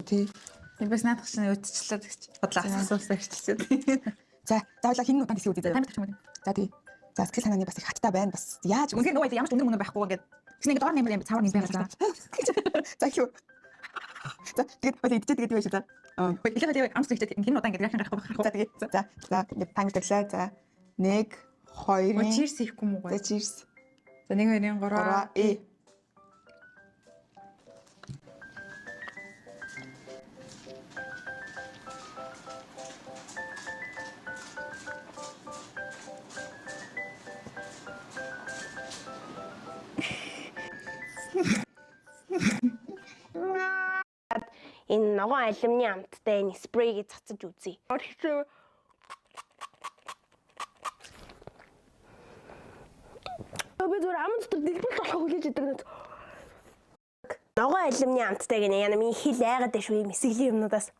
Тий. Бас наадах чинь өдчлээ гэж бодлоо асуусаа хэвчилсэн. За заавал хин удаан гэсэн үг дээ. Таймд ч юм уу. За тий. За сэтгэл санааны бас их хаттай байна. Бас яаж Үнэхээр нөгөө ямар ч өндөр мөнө байхгүй ингээд гэсэн ингээд доор нэмэр юм цаавар нэмэр байгаа. За юу. За тэгээд одоо идчихээ тэгээд юу вэ та? Илээ амс ихтэй хин удаан ингээд яхан гарахгүй. За тэгээд за ингээд таймер таглаа. За 1 2 Cheers хийхгүй мүү гоо. За cheers. За 1 2 3 Энэ ногоон алюминий амттай энэ спрейгийг цацаж үзье. Би зүгээр ам дотор дэлбэл болох хүлээж идэг нэг. Ногоон алюминий амттайг яна миний хил айгаад шүү юм эсглийн юмнуудаас.